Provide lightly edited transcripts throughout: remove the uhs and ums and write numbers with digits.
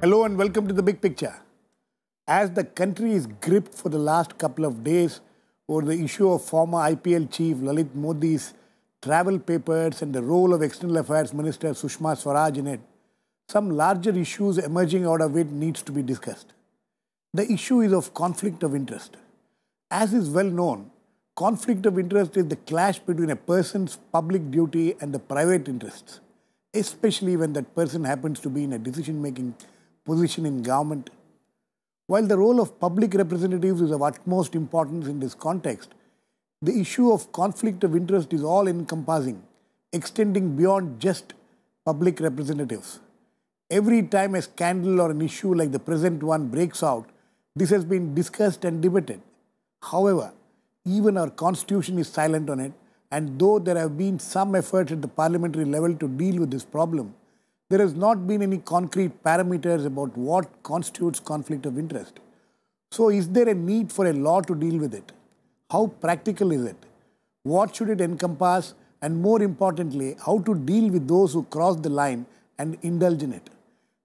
Hello and welcome to the big picture. As the country is gripped for the last couple of days over the issue of former IPL chief Lalit Modi's travel papers and the role of External Affairs Minister Sushma Swaraj in it, some larger issues emerging out of it needs to be discussed. The issue is of conflict of interest. As is well known, conflict of interest is the clash between a person's public duty and the private interests, especially when that person happens to be in a decision-making position in government. While the role of public representatives is of utmost importance in this context, the issue of conflict of interest is all-encompassing, extending beyond just public representatives. Every time a scandal or an issue like the present one breaks out, this has been discussed and debated. However, even our constitution is silent on it, and though there have been some efforts at the parliamentary level to deal with this problem, there has not been any concrete parameters about what constitutes conflict of interest. So is there a need for a law to deal with it? How practical is it? What should it encompass? And more importantly, how to deal with those who cross the line and indulge in it?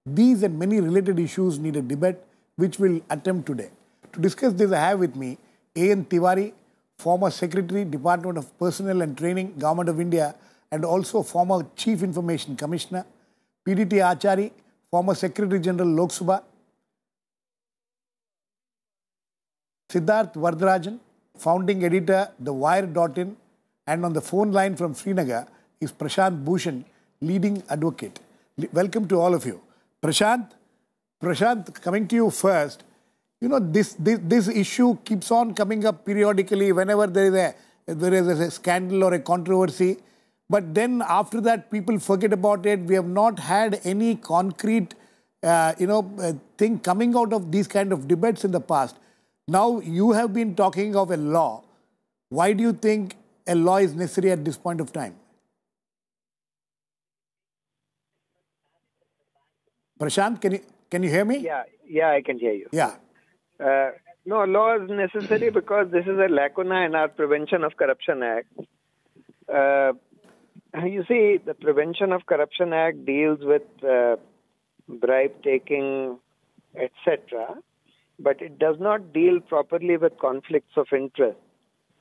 These and many related issues need a debate which we'll attempt today. To discuss this, I have with me A.N. Tiwari, former Secretary, Department of Personnel and Training, Government of India, and also former Chief Information Commissioner, P.D.T. Achari, former Secretary General Lok Sabha, Siddharth Vardarajan, founding editor, TheWire.in, and on the phone line from Srinagar is Prashant Bhushan, leading advocate. Welcome to all of you. Prashant, coming to you first. You know, this issue keeps on coming up periodically whenever there is a scandal or a controversy. But then after that, people forget about it. We have not had any concrete, thing coming out of these kind of debates in the past. Now, you have been talking of a law. Why do you think a law is necessary at this point of time? Prashant, can you hear me? Yeah, I can hear you. Yeah. No, law is necessary because this is a lacuna in our Prevention of Corruption Act. You see, the Prevention of Corruption Act deals with bribe taking, etc., but it does not deal properly with conflicts of interest,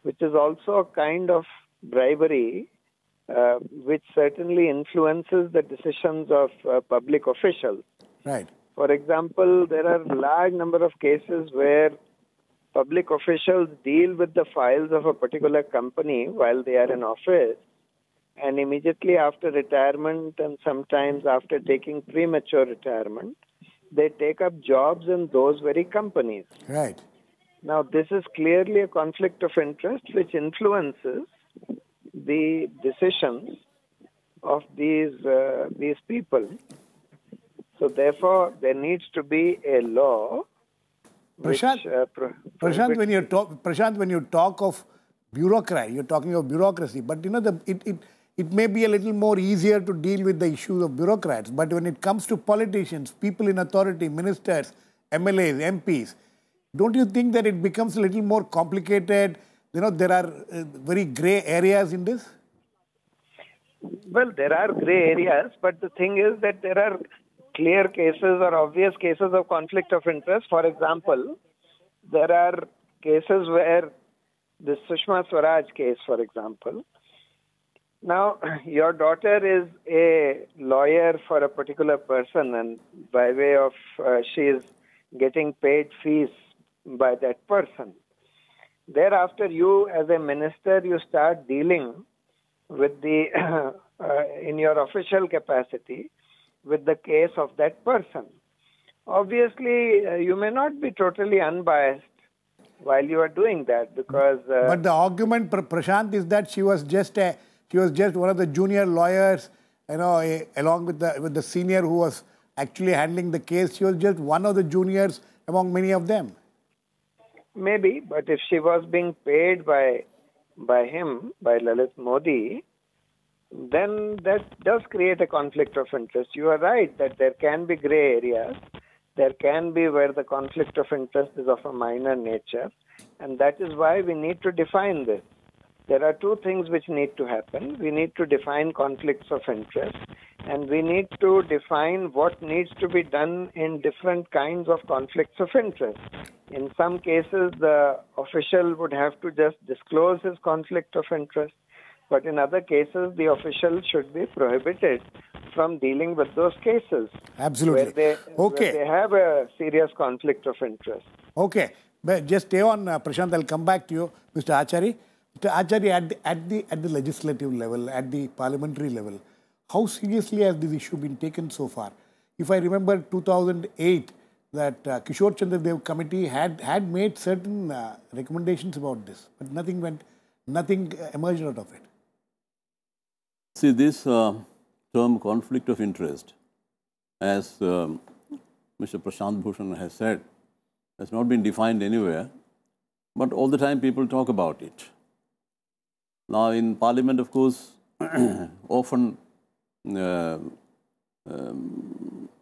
which is also a kind of bribery which certainly influences the decisions of public officials. Right. For example, there are a large number of cases where public officials deal with the files of a particular company while they are in office, and immediately after retirement and sometimes after taking premature retirement, they take up jobs in those very companies. Right. Now, this is clearly a conflict of interest which influences the decisions of these people. So, therefore, there needs to be a law. Prashant, when you talk of bureaucrat, you're talking of bureaucracy. But you know, it may be a little more easier to deal with the issues of bureaucrats. But when it comes to politicians, people in authority, ministers, MLAs, MPs, don't you think that it becomes a little more complicated? You know, there are very grey areas in this? Well, there are grey areas, but the thing is that there are clear cases or obvious cases of conflict of interest. For example, there are cases where the Sushma Swaraj case, for example. Now, your daughter is a lawyer for a particular person, and by way of she is getting paid fees by that person. Thereafter, you as a minister, you start dealing with the, in your official capacity, with the case of that person. Obviously, you may not be totally unbiased while you are doing that because... but the argument, Prashant, is that she was just one of the junior lawyers, you know, along with the senior who was actually handling the case. She was just one of the juniors among many of them. Maybe, but if she was being paid by him, by Lalit Modi, then that does create a conflict of interest. You are right that there can be grey areas. There can be where the conflict of interest is of a minor nature, and that is why we need to define this. There are two things which need to happen. We need to define conflicts of interest, and we need to define what needs to be done in different kinds of conflicts of interest. In some cases, the official would have to just disclose his conflict of interest, but in other cases, the official should be prohibited from dealing with those cases. Absolutely. Where they have a serious conflict of interest. Okay. But just stay on, Prashant. I'll come back to you, Mr. Achari. Mr. Achari, at the legislative level, at the parliamentary level, how seriously has this issue been taken so far? If I remember 2008, that Kishore Chandra Dev committee had made certain recommendations about this, but nothing emerged out of it. See, this term conflict of interest, as Mr. Prashant Bhushan has said, has not been defined anywhere, but all the time people talk about it. Now, in Parliament, of course, often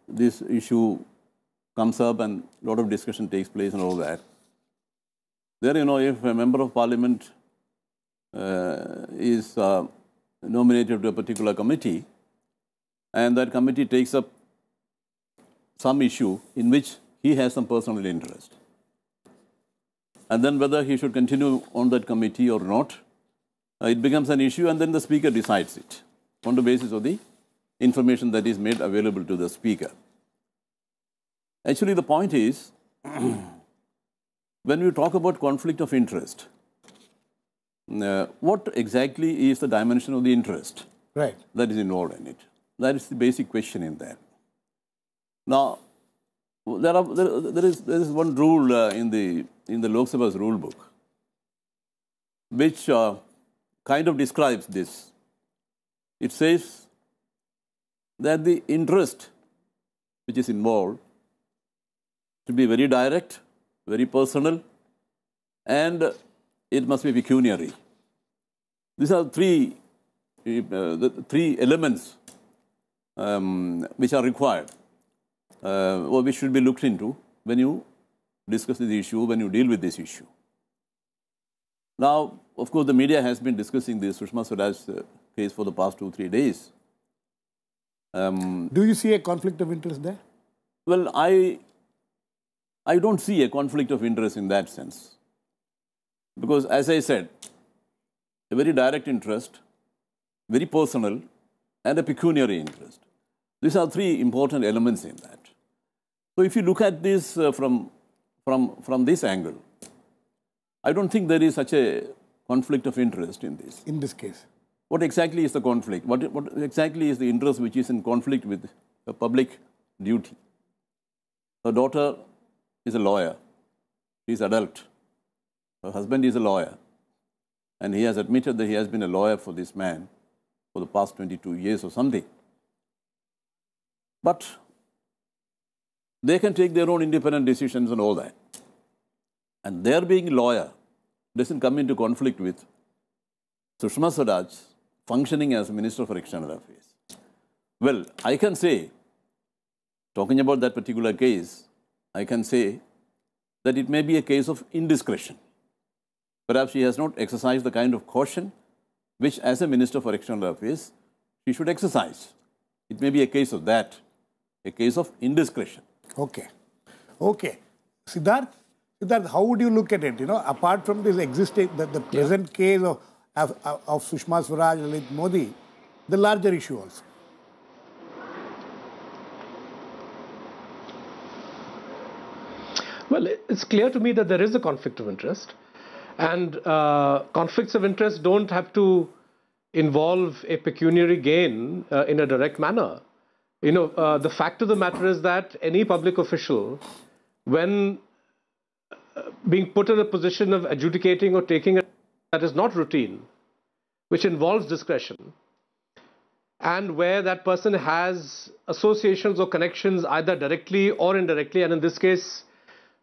this issue comes up and a lot of discussion takes place and all that. There, if a member of Parliament is nominated to a particular committee, and that committee takes up some issue in which he has some personal interest, and then whether he should continue on that committee or not, it becomes an issue, and then the Speaker decides it on the basis of the information that is made available to the Speaker. Actually, the point is, when we talk about conflict of interest, what exactly is the dimension of the interest that is involved in it? That is the basic question in there. Now, there is one rule in the Lok Sabha's rule book, which kind of describes this. It says that the interest which is involved should be very direct, very personal, and it must be pecuniary. These are three elements which are required, or which should be looked into when you discuss this issue, when you deal with this issue. Now, of course, the media has been discussing this Sushma Swaraj's case for the past 2-3 days. Do you see a conflict of interest there? Well, I don't see a conflict of interest in that sense. Because, as I said, a very direct interest, very personal, and a pecuniary interest. These are three important elements in that. So, if you look at this from this angle, I don't think there is such a conflict of interest in this. In this case. What exactly is the conflict? What exactly is the interest which is in conflict with the public duty? Her daughter is a lawyer. She is adult. Her husband is a lawyer. And he has admitted that he has been a lawyer for this man for the past 22 years or something. But they can take their own independent decisions and all that. And their being a lawyer doesn't come into conflict with Sushma Swaraj functioning as Minister for External Affairs. Well, I can say, talking about that particular case, I can say that it may be a case of indiscretion. Perhaps she has not exercised the kind of caution which, as a Minister for External Affairs, she should exercise. It may be a case of that, a case of indiscretion. Okay. Okay. Siddharth, how would you look at it? Apart from this existing, the present case of Sushma Swaraj, Lalit Modi, the larger issue also. Well, it's clear to me that there is a conflict of interest. And conflicts of interest don't have to involve a pecuniary gain in a direct manner. The fact of the matter is that any public official, when being put in a position of adjudicating or taking a that is not routine, which involves discretion, and where that person has associations or connections either directly or indirectly, and in this case,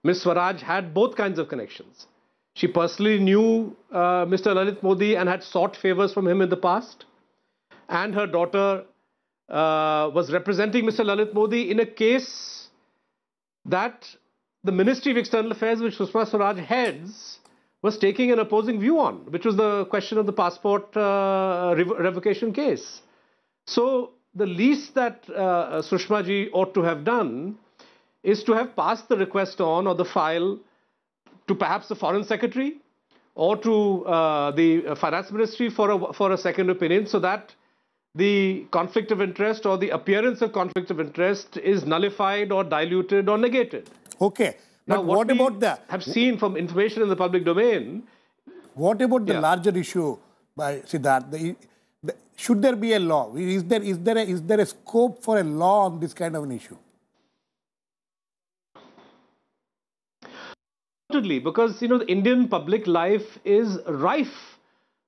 Ms. Swaraj had both kinds of connections. She personally knew Mr. Lalit Modi and had sought favors from him in the past. And her daughter was representing Mr. Lalit Modi in a case that the Ministry of External Affairs, which Sushma Swaraj heads, was taking an opposing view on, which was the question of the passport revocation case. So the least that Sushma ji ought to have done is to have passed the request on or the file to perhaps the Foreign Secretary or to the Finance Ministry for a second opinion, so that the conflict of interest or the appearance of conflict of interest is nullified or diluted or negated. Okay. Now, But what about the... have seen from information in the public domain... What about the larger issue, by Siddharth? Should there be a law? Is there a scope for a law on this kind of an issue? Undoubtedly, because the Indian public life is rife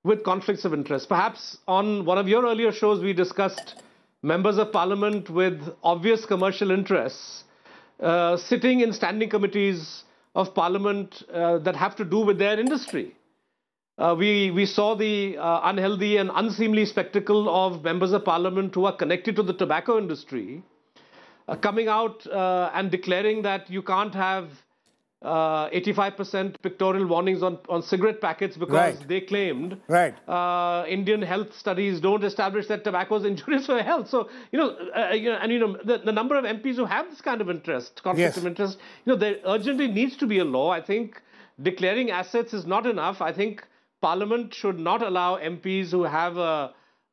with conflicts of interest. Perhaps on one of your earlier shows we discussed members of parliament with obvious commercial interests sitting in standing committees of parliament that have to do with their industry. We saw the unhealthy and unseemly spectacle of members of parliament who are connected to the tobacco industry coming out and declaring that you can't have 85% pictorial warnings on cigarette packets because they claimed Indian health studies don't establish that tobacco is injurious for health. So, the number of MPs who have this kind of interest, conflict of interest, there urgently needs to be a law. I think declaring assets is not enough. I think Parliament should not allow MPs who have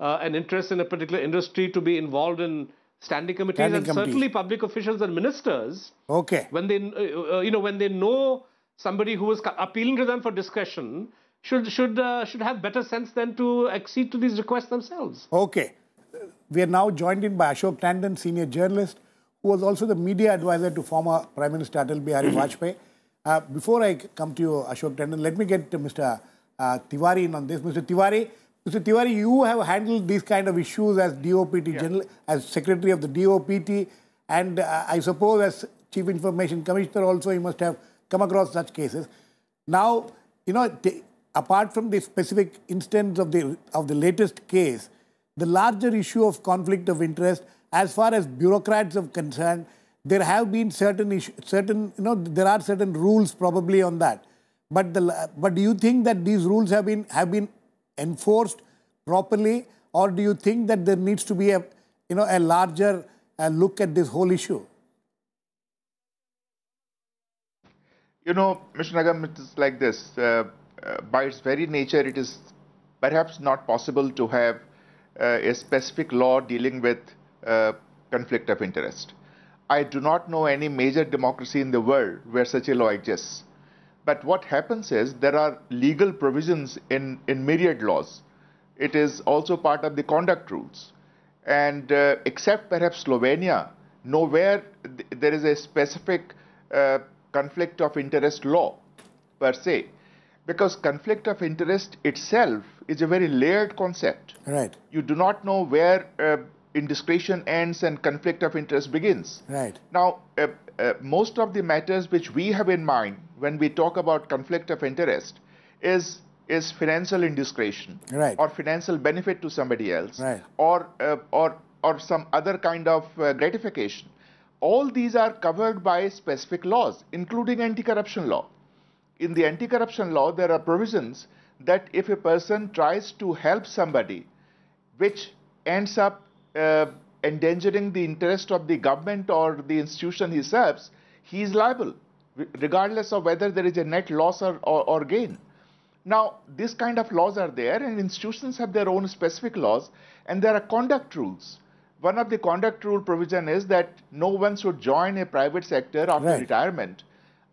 an interest in a particular industry to be involved in standing committees, certainly public officials and ministers. Okay. When they, when they know somebody who is appealing to them for discretion, should have better sense than to accede to these requests themselves. Okay. We are now joined in by Ashok Tandon, senior journalist, who was also the media advisor to former Prime Minister Atal Bihari Vajpayee. Before I come to you, Ashok Tandon, let me get Mr. Tiwari in on this. Mr. Tiwari, you have handled these kind of issues as DOPT General, as Secretary of the DOPT, and I suppose as Chief Information Commissioner also, you must have come across such cases. Now, apart from the specific instance of the latest case, the larger issue of conflict of interest, as far as bureaucrats are concerned, there have been there are certain rules probably on that. But do you think that these rules have been enforced properly, or do you think that there needs to be a larger look at this whole issue? Mr. Nagam, it is like this. By its very nature, it is perhaps not possible to have a specific law dealing with conflict of interest. I do not know any major democracy in the world where such a law exists. But what happens is there are legal provisions in myriad laws. It is also part of the conduct rules. And except perhaps Slovenia, nowhere there is a specific conflict of interest law per se. Because conflict of interest itself is a very layered concept. Right. You do not know where indiscretion ends and conflict of interest begins. Right. Now, most of the matters which we have in mind when we talk about conflict of interest is financial indiscretion, or financial benefit to somebody else, or some other kind of gratification. All these are covered by specific laws, including anti-corruption law. In the anti-corruption law, there are provisions that if a person tries to help somebody, which ends up endangering the interest of the government or the institution he serves, he is liable, regardless of whether there is a net loss or gain. Now, this kind of laws are there, and institutions have their own specific laws, and there are conduct rules. One of the conduct rule provision is that no one should join a private sector after retirement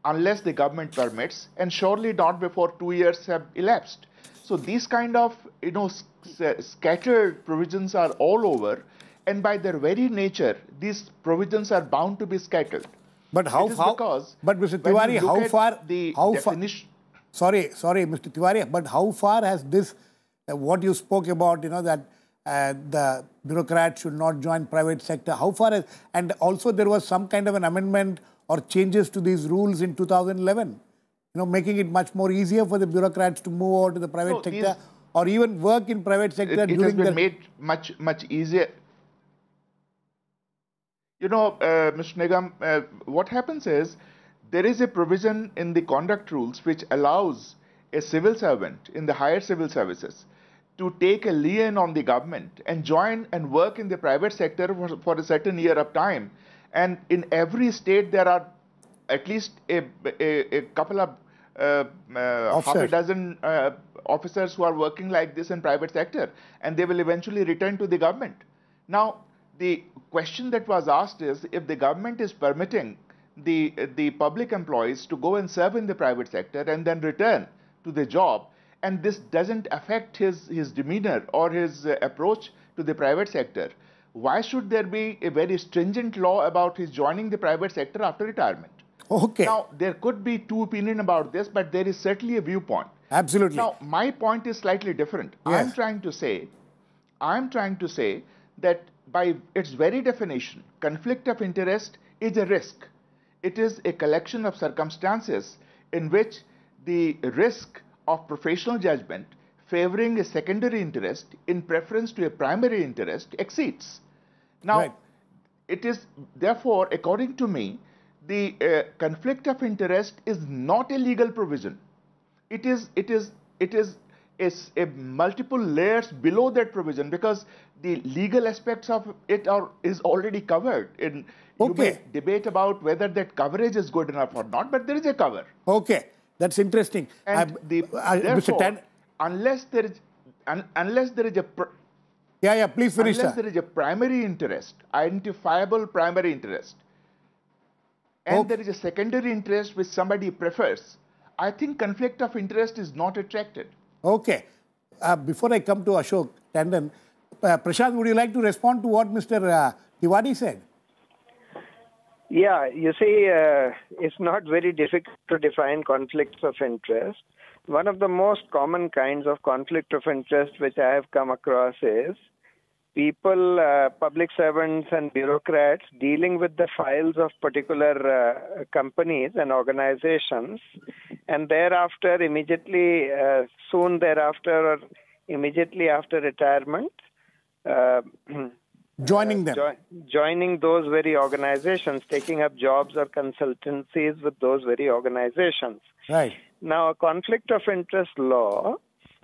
unless the government permits, and surely not before 2 years have elapsed. So these kind of scattered provisions are all over, and by their very nature, these provisions are bound to be scattered. But how? But Mr. Tiwari, Sorry, Mr. Tiwari, but how far has this, what you spoke about, that the bureaucrats should not join private sector, how far has, and also there was some kind of an amendment or changes to these rules in 2011, making it much more easier for the bureaucrats to move over to the private sector or even work in private sector. It has been made much easier. Mr. Nigam, what happens is, there is a provision in the conduct rules which allows a civil servant in the higher civil services to take a lien on the government and join and work in the private sector for a certain year of time. And in every state, there are at least a couple of half a dozen officers who are working like this in private sector, and they will eventually return to the government. Now, the question that was asked is, if the government is permitting the public employees to go and serve in the private sector and then return to the job, and this doesn't affect his demeanor or his approach to the private sector, why should there be a very stringent law about his joining the private sector after retirement? Okay. Now, there could be two opinions about this, but there is certainly a viewpoint. Absolutely. Now, my point is slightly different. Yes. I'm trying to say that by its very definition, conflict of interest is a risk. It is a collection of circumstances in which the risk of professional judgment favoring a secondary interest in preference to a primary interest exceeds. Now, right. It is therefore, according to me, the conflict of interest is not a legal provision. It is a multiple layers below that provision, because the legal aspects of it is already covered. You may debate about whether that coverage is good enough or not, but there is a cover. Okay, that's interesting. And therefore, unless there is a please finish. Unless there is a primary interest, identifiable primary interest, and there is a secondary interest which somebody prefers, I think conflict of interest is not attracted. Okay. Before I come to Ashok Tandon, Prashant, would you like to respond to what Mr. Tiwari said? Yeah, you see, it's not very difficult to define conflicts of interest. One of the most common kinds of conflict of interest which I have come across is people, public servants and bureaucrats dealing with the files of particular companies and organizations, and thereafter, immediately, soon thereafter, or immediately after retirement, joining them. Joining those very organizations, taking up jobs or consultancies with those very organizations. Right. Now, a conflict of interest law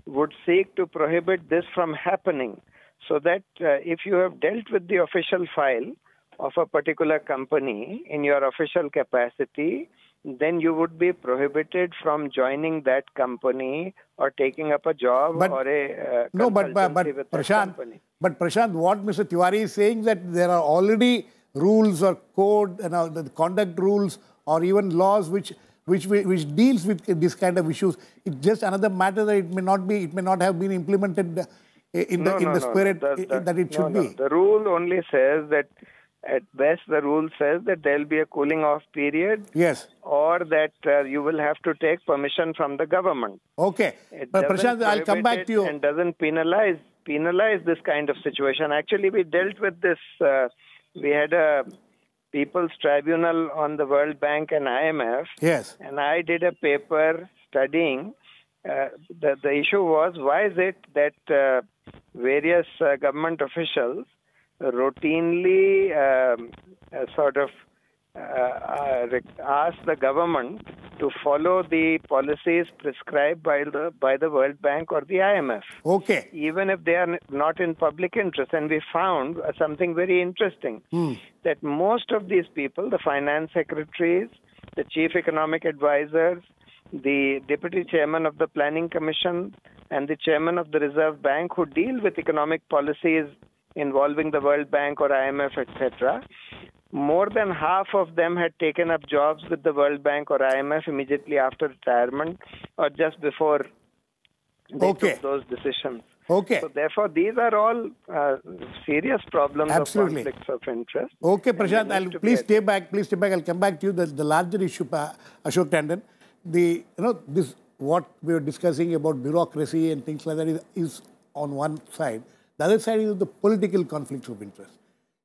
would seek to prohibit this from happening, so that if you have dealt with the official file of a particular company in your official capacity, then you would be prohibited from joining that company or taking up a job or a consultancy with that company. But Prashant, what Mr. Tiwari is saying, that there are already rules or code, the conduct rules or even laws which deals with this kind of issues. It's just another matter that it may not have been implemented in the spirit that it should be. The rule only says that, at best, the rule says that there will be a cooling off period. Yes. Or that you will have to take permission from the government. Okay. But Prashant, I'll come back to you. And doesn't penalize this kind of situation. Actually, we dealt with this. We had a People's Tribunal on the World Bank and IMF. Yes. And I did a paper studying. The issue was, why is it that various government officials routinely ask the government to follow the policies prescribed by the World Bank or the IMF. Okay. Even if they are not in public interest. And we found something very interesting, that most of these people, the finance secretaries, the chief economic advisors, the deputy chairman of the planning commission, and the chairman of the Reserve Bank, who deal with economic policies involving the World Bank or IMF, etc., more than half of them had taken up jobs with the World Bank or IMF immediately after retirement or just before they took those decisions. Okay. So therefore, these are all serious problems Absolutely. of conflicts of interest. Okay, Prashant, please stay back. I'll come back to you. The larger issue, Ashok Tandon, this what we were discussing about bureaucracy and things like that is on one side. The other side is the political conflicts of interest.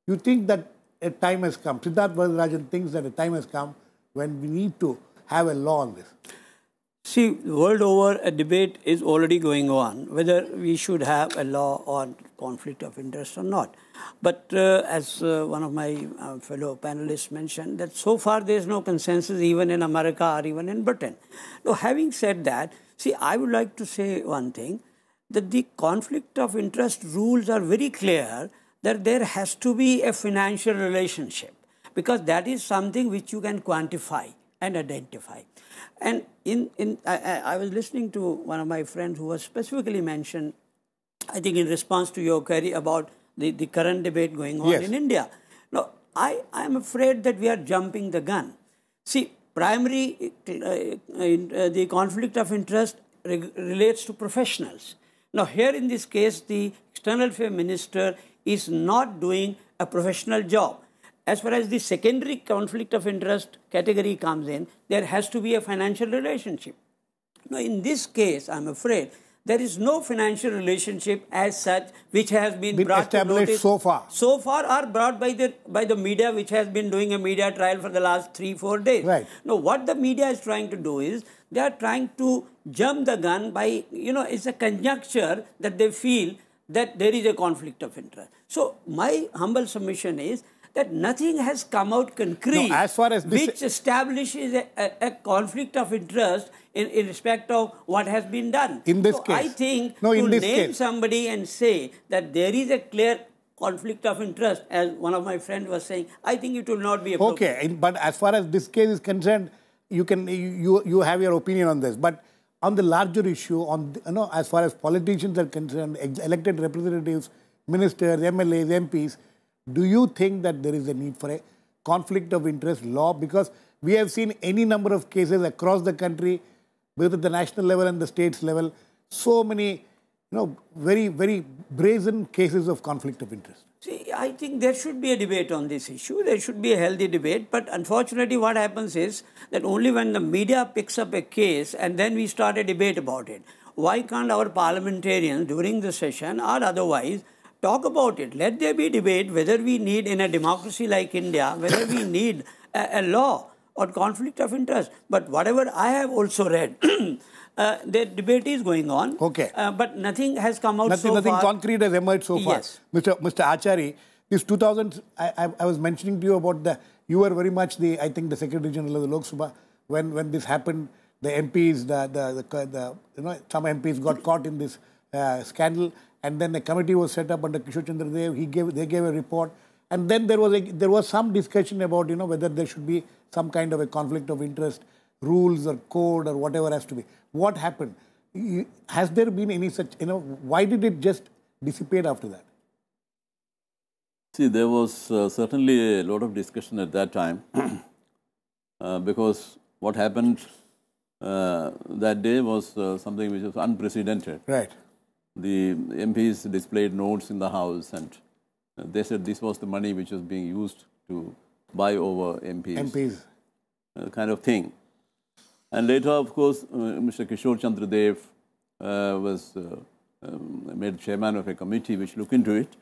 You think that a time has come, Siddharth Varadarajan thinks that a time has come when we need to have a law on this. See, world over, a debate is already going on whether we should have a law on conflict of interest or not. But as one of my fellow panelists mentioned, that so far there is no consensus even in America or even in Britain. Now, having said that, see, I would like to say one thing. that the conflict of interest rules are very clear that there has to be a financial relationship, because that is something which you can quantify and identify. And I was listening to one of my friends who was specifically mentioned, I think in response to your query about the current debate going on in India. Now, I am afraid that we are jumping the gun. See, the conflict of interest relates to professionals. Now, here in this case, the External Affairs Minister is not doing a professional job. As far as the secondary conflict of interest category comes in, there has to be a financial relationship. Now, in this case, I'm afraid there is no financial relationship as such which has been brought to notice so far. So far are brought by the media, which has been doing a media trial for the last 3-4 days. Right. Now, what the media is trying to do is they are trying to jump the gun by, it's a conjecture that they feel that there is a conflict of interest. So, my humble submission is that nothing has come out concrete which establishes a conflict of interest in respect of what has been done. In this case. I think to name somebody and say that there is a clear conflict of interest, as one of my friends was saying, I think it will not be appropriate. Okay, but as far as this case is concerned, you have your opinion on this. But on the larger issue, as far as politicians are concerned, elected representatives, ministers, MLAs, MPs, do you think that there is a need for a conflict of interest law? Because we have seen any number of cases across the country, both at the national level and the states level, so many, very, very brazen cases of conflict of interest. See, I think there should be a debate on this issue. There should be a healthy debate. But unfortunately, what happens is that only when the media picks up a case and then we start a debate about it. Why can't our parliamentarians during the session or otherwise talk about it? Let there be debate whether we need, in a democracy like India, whether we need a law on conflict of interest. But whatever I have also read, the debate is going on. Okay. But nothing has come out so far. Nothing concrete has emerged so far. Yes. Mr. Achari, this 2000, I was mentioning to you about you were very much I think the Secretary General of the Lok Sabha when this happened. The MPs, some MPs got caught in this scandal. And then a committee was set up under Kishore Chandra Dev. They gave a report, and then there was some discussion about whether there should be some kind of a conflict of interest rules or code or whatever has to be. What happened? Has there been any such? Why did it just dissipate after that? See, there was certainly a lot of discussion at that time because what happened that day was something which was unprecedented. Right. The MPs displayed notes in the House and they said this was the money which was being used to buy over MPs. Kind of thing. And later, of course, Mr. Kishore Chandra Dev was made chairman of a committee which looked into it.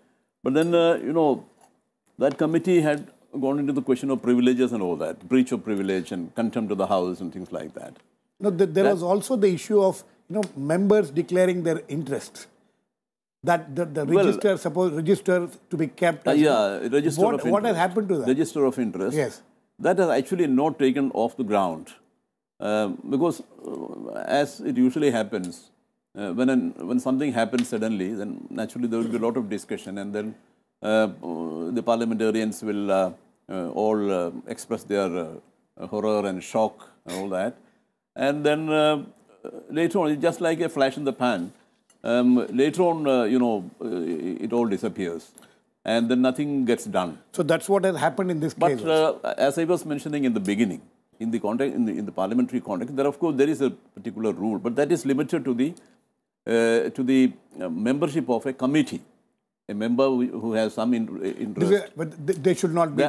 But then, that committee had gone into the question of privileges and all that, breach of privilege and contempt of the House and things like that. No, there was also the issue of members declaring their interests. That the register, suppose register to be kept. Register of interest. What has happened to that? Register of interest. Yes. That has actually not taken off the ground. Because as it usually happens, when something happens suddenly, then naturally there will be a lot of discussion and then the parliamentarians will all express their horror and shock and all that. And then later on, it's just like a flash in the pan. Later on, it all disappears. And then nothing gets done. So that's what has happened in this case. But as I was mentioning in the beginning, in the context, in the parliamentary context, there of course there is a particular rule, but that is limited to the membership of a committee. A member who has some interest. But they should not be.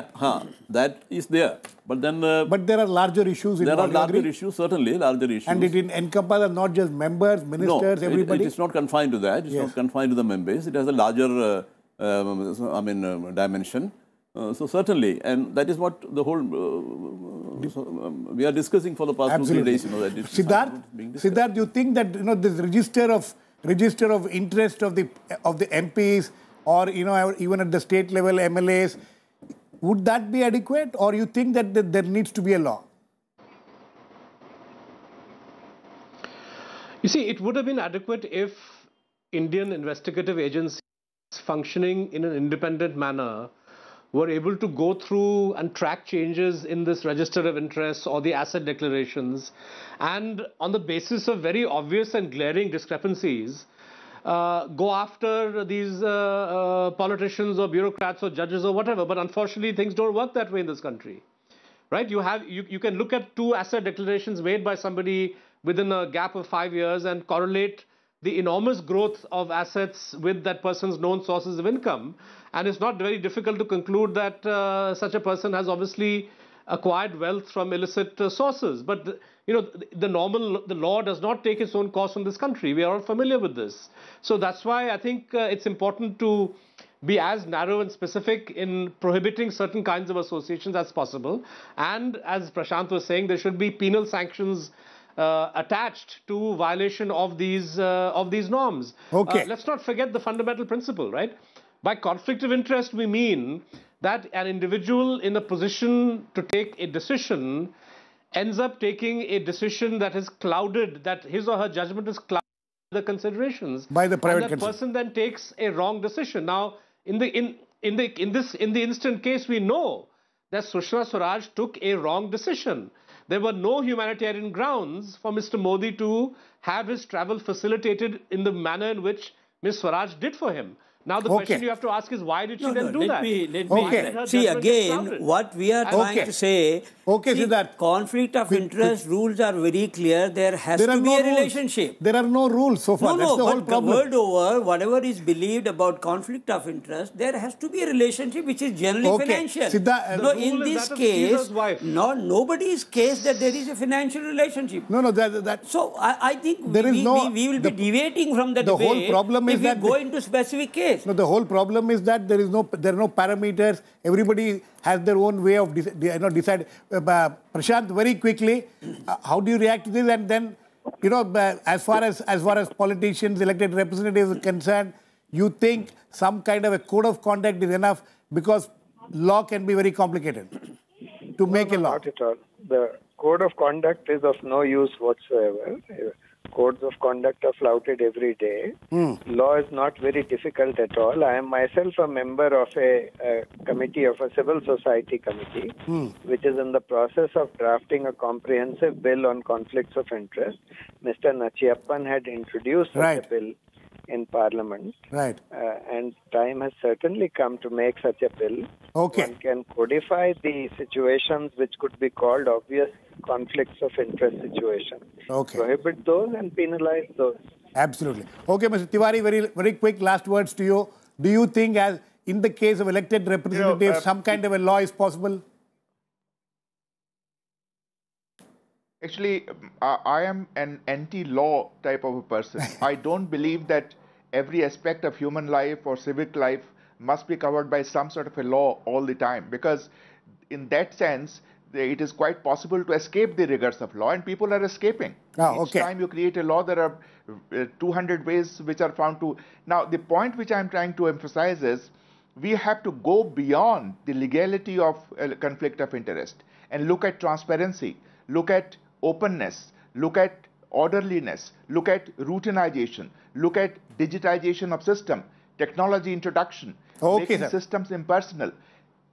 That is there. But then. But there are larger issues. There are larger issues, certainly larger issues. And it encompasses not just members, ministers, everybody. It is not confined to that. It's not confined to the members. It has a larger, dimension. So certainly, and that is what the whole we are discussing for the past 2 days. Siddharth, you think that this register of interest of the MPs or even at the state level MLAs, would that be adequate, or you think that there needs to be a law? You see, it would have been adequate if Indian investigative agencies functioning in an independent manner were able to go through and track changes in this register of interests or the asset declarations, and on the basis of very obvious and glaring discrepancies, go after these politicians or bureaucrats or judges or whatever. But unfortunately, things don't work that way in this country. Right? You can look at 2 asset declarations made by somebody within a gap of 5 years and correlate the enormous growth of assets with that person's known sources of income. And it's not very difficult to conclude that such a person has obviously acquired wealth from illicit sources. But the law does not take its own course in this country. We are all familiar with this. So that's why I think it's important to be as narrow and specific in prohibiting certain kinds of associations as possible. And as Prashant was saying, there should be penal sanctions attached to violation of these norms. Okay. Let's not forget the fundamental principle, right? By conflict of interest, we mean that an individual in a position to take a decision ends up taking a decision that is clouded, that his or her judgment is clouded by the considerations by the private and that person then takes a wrong decision. Now, in the instant case, we know that Sushma Swaraj took a wrong decision. There were no humanitarian grounds for Mr. Modi to have his travel facilitated in the manner in which Ms. Swaraj did for him. Now, the question you have to ask is, why did she then do that? Let me see again, what we are trying to say, conflict of interest rules are very clear. There has to be a relationship. There are no rules so far. That's the whole problem. The world over, whatever is believed about conflict of interest, there has to be a relationship which is generally financial. In this case, nobody's case that there is a financial relationship. So I think we will be deviating from the debate. The whole problem is that if we go into specific case. No, the whole problem is that there are no parameters. Everybody has their own way of decide. Prashant, very quickly, how do you react to this? And then, as far as politicians, elected representatives are concerned, you think some kind of a code of conduct is enough, because law can be very complicated to make a law. Not at all. The code of conduct is of no use whatsoever. Codes of conduct are flouted every day. Law is not very difficult at all. I am myself a member of a committee, of a civil society committee, which is in the process of drafting a comprehensive bill on conflicts of interest. Mr. Nachiappan had introduced such a bill in Parliament. And time has certainly come to make such a bill. One can codify the situations which could be called obvious conflicts of interest situations. Prohibit those and penalize those. Absolutely. Okay, Mr. Tiwari, very quick last words to you. Do you think, as in the case of elected representatives, some kind of a law is possible? Actually, I am an anti-law type of a person. I don't believe that every aspect of human life or civic life must be covered by some sort of a law all the time, because in that sense, it is quite possible to escape the rigors of law, and people are escaping. Each time you create a law, there are 200 ways which are found to... Now, the point which I'm trying to emphasize is, we have to go beyond the legality of a conflict of interest and look at transparency, look at openness, look at orderliness, look at routinization, look at digitization of system, technology introduction, making systems impersonal.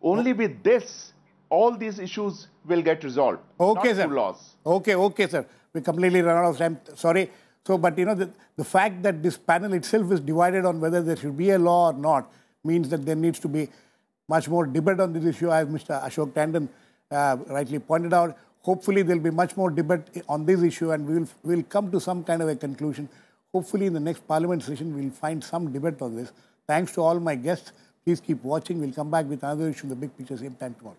Only with this, all these issues will get resolved, not through laws. Okay, sir. We completely run out of time. Sorry. So, but the fact that this panel itself is divided on whether there should be a law or not means that there needs to be much more debate on this issue, as Mr. Ashok Tandon rightly pointed out. Hopefully, there will be much more debate on this issue, and we will come to some kind of a conclusion. Hopefully, in the next Parliament session, we will find some debate on this. Thanks to all my guests. Please keep watching. We'll come back with another issue, the big picture, same time tomorrow.